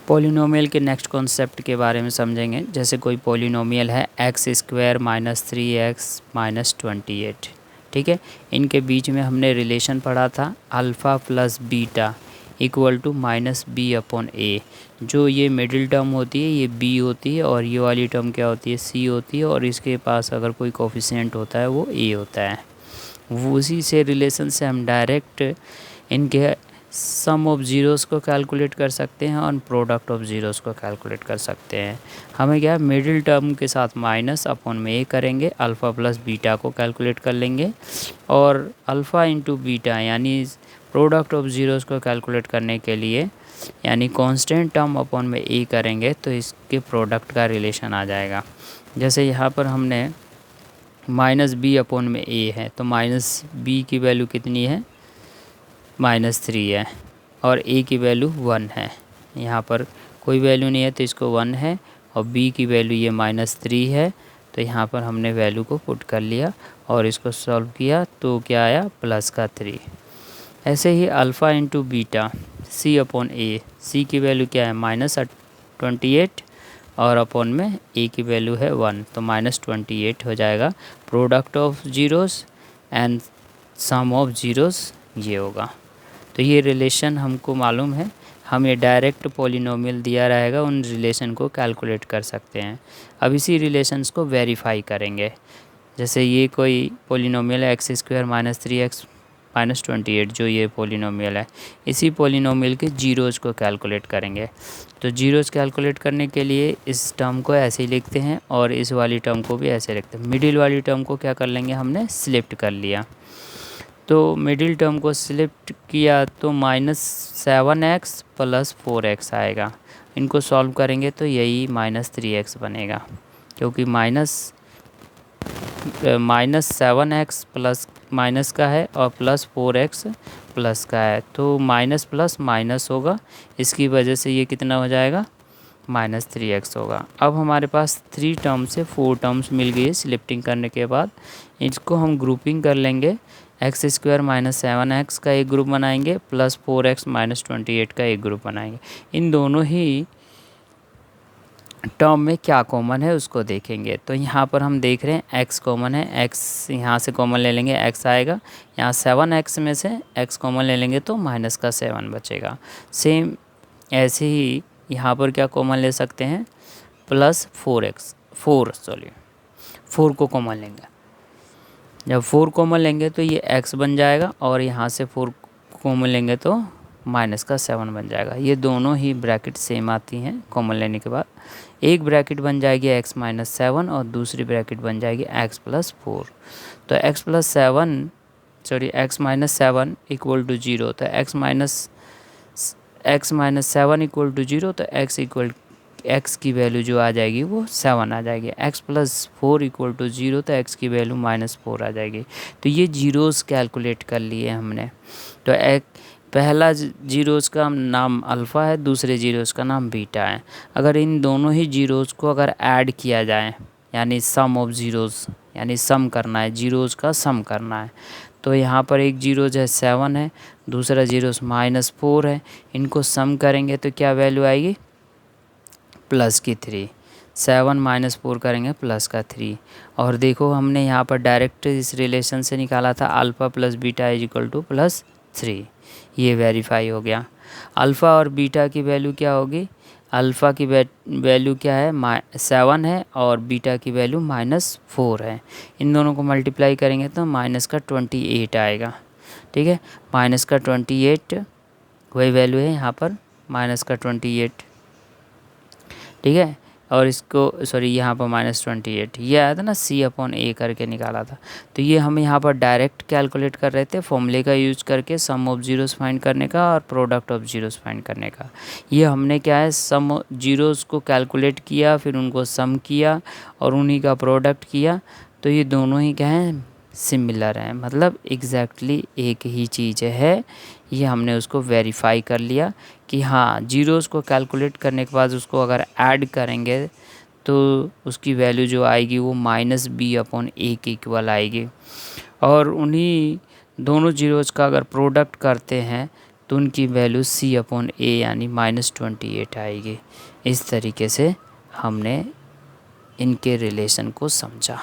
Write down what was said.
Polynomial के next concept के बारे में समझेंगे। जैसे कोई पॉलिनोमियल है x² - 3x - 28, ठीक है। इनके बीच में हमने रिलेशन पढ़ा था alpha plus beta equal to -b/a। जो ये मिडिल टर्म होती है ये b होती है और ये वाली टर्म क्या होती है, c होती है, और इसके पास अगर कोई कोफिशिएंट होता है वो a होता है। वो उसी से रिलेशन से हम डायरेक्ट इनके सम ऑफ ज़ीरोज़ को कैलकुलेट कर सकते हैं और प्रोडक्ट ऑफ ज़ीरोज़ को कैलकुलेट कर सकते हैं। हमें क्या मिडिल टर्म के साथ -a करेंगे, अल्फ़ा प्लस बीटा को कैलकुलेट कर लेंगे, और अल्फ़ा इंटू बीटा यानी प्रोडक्ट ऑफ ज़ीरोज़ को कैलकुलेट करने के लिए यानी कांस्टेंट टर्म a करेंगे तो इसके प्रोडक्ट का रिलेशन आ जाएगा। जैसे यहाँ पर हमने -b/a है तो -b की वैल्यू कितनी है, -3 है, और a की वैल्यू 1 है। यहाँ पर कोई वैल्यू नहीं है तो इसको 1 है, और b की वैल्यू ये -3 है, तो यहाँ पर हमने वैल्यू को पुट कर लिया और इसको सॉल्व किया तो क्या आया, +3। ऐसे ही alpha into beta c/a, c की वैल्यू क्या है -28 और अपॉन में a की वैल्यू है 1, तो -28 हो जाएगा। Product of zeros and sum of zeros ये होगा। तो ये रिलेशन हमको मालूम है, हम ये डायरेक्ट पॉलिनोमियल दिया रहेगा उन रिलेशन को कैलकुलेट कर सकते हैं। अब इसी रिलेशंस को वेरीफाई करेंगे। जैसे ये कोई पॉलिनोमियल है x² - 3x - 28, जो ये पॉलिनोमियल है, इसी पॉलिनोमियल के जीरोज़ को कैलकुलेट करेंगे। तो जीरोज़ कैलकुलेट करने के लिए इस टर्म को ऐसे ही लिखते हैं और इस वाली टर्म को भी ऐसे लिखते हैं। मिडिल वाली टर्म को क्या कर लेंगे, हमने स्लिप्ट कर लिया। तो मिडिल टर्म को स्लिप्ट किया तो -7x + 4x आएगा। इनको सॉल्व करेंगे तो यही -3x बनेगा, क्योंकि -7x प्लस माइनस का है और +4x प्लस का है, तो माइनस प्लस माइनस होगा, इसकी वजह से ये कितना हो जाएगा, -3x होगा। अब हमारे पास 3 टर्म से 4 टर्म्स मिल गई है स्लिप्टिंग करने के बाद। इसको हम ग्रुपिंग कर लेंगे, x² - 7x का एक ग्रुप बनाएंगे, +4x - 28 का एक ग्रुप बनाएंगे। इन दोनों ही टर्म में क्या कॉमन है उसको देखेंगे। तो यहाँ पर हम देख रहे हैं x कॉमन है, x यहाँ से कॉमन ले लेंगे, x आएगा। यहाँ 7x में से x कॉमन ले लेंगे तो -7 बचेगा। सेम ऐसे ही यहाँ पर क्या कॉमन ले सकते हैं, +4 को कॉमन लेंगे। जब 4 कॉमन लेंगे तो ये x बन जाएगा, और यहाँ से 4 कॉमन लेंगे तो -7 बन जाएगा। ये दोनों ही ब्रैकेट सेम आती हैं कॉमन लेने के बाद। एक ब्रैकेट बन जाएगी x - 7 और दूसरी ब्रैकेट बन जाएगी x + 4। तो x - 7 इक्वल टू 0, तो x - 7 इक्वल टू 0, तो x की वैल्यू जो आ जाएगी वो 7 आ जाएगी। x + 4 इक्वल टू 0, तो x की वैल्यू -4 आ जाएगी। तो ये जीरोज़ कैलकुलेट कर लिए हमने। तो पहला जीरोज़ का नाम अल्फ़ा है, दूसरे जीरोज़ का नाम बीटा है। अगर इन दोनों ही जीरोज़ को अगर ऐड किया जाए, यानी सम ऑफ ज़ीरोज़, यानी सम करना है, जीरोज़ का सम करना है, तो यहाँ पर एक जीरोज़ है 7 है, दूसरा जीरोज़ -4 है। इनको सम करेंगे तो क्या वैल्यू आएगी, +3। 7 - 4 करेंगे +3। और देखो हमने यहाँ पर डायरेक्ट इस रिलेशन से निकाला था alpha plus beta equal to +3। ये वेरीफाई हो गया। अल्फ़ा और बीटा की वैल्यू क्या होगी, अल्फ़ा की वैल्यू क्या है, 7 है, और बीटा की वैल्यू -4 है। इन दोनों को मल्टीप्लाई करेंगे तो -28 आएगा। ठीक है, -28 वही वैल्यू है यहाँ पर, -28। ठीक है, और इसको यहाँ पर -28 ये आया था ना, c/a करके निकाला था। तो ये हम यहाँ पर डायरेक्ट कैलकुलेट कर रहे थे फॉर्मूले का यूज़ करके, सम ऑफ ज़ीरोज़ फाइंड करने का और प्रोडक्ट ऑफ ज़ीरोज़ फाइंड करने का। ये हमने क्या है, सम ज़ीरोज़ को कैलकुलेट किया, फिर उनको सम किया और उन्हीं का प्रोडक्ट किया। तो ये दोनों ही क्या हैं, सिमिलर हैं, मतलब एग्जैक्टली एक ही चीज़ है। ये हमने उसको वेरीफाई कर लिया कि हाँ, जीरोज़ को कैलकुलेट करने के बाद उसको अगर ऐड करेंगे तो उसकी वैल्यू जो आएगी वो -b/a के इक्वल आएगी। और उन्हीं दोनों जीरोज़ का अगर प्रोडक्ट करते हैं तो उनकी वैल्यू C/A यानी -28 आएगी। इस तरीके से हमने इनके रिलेशन को समझा।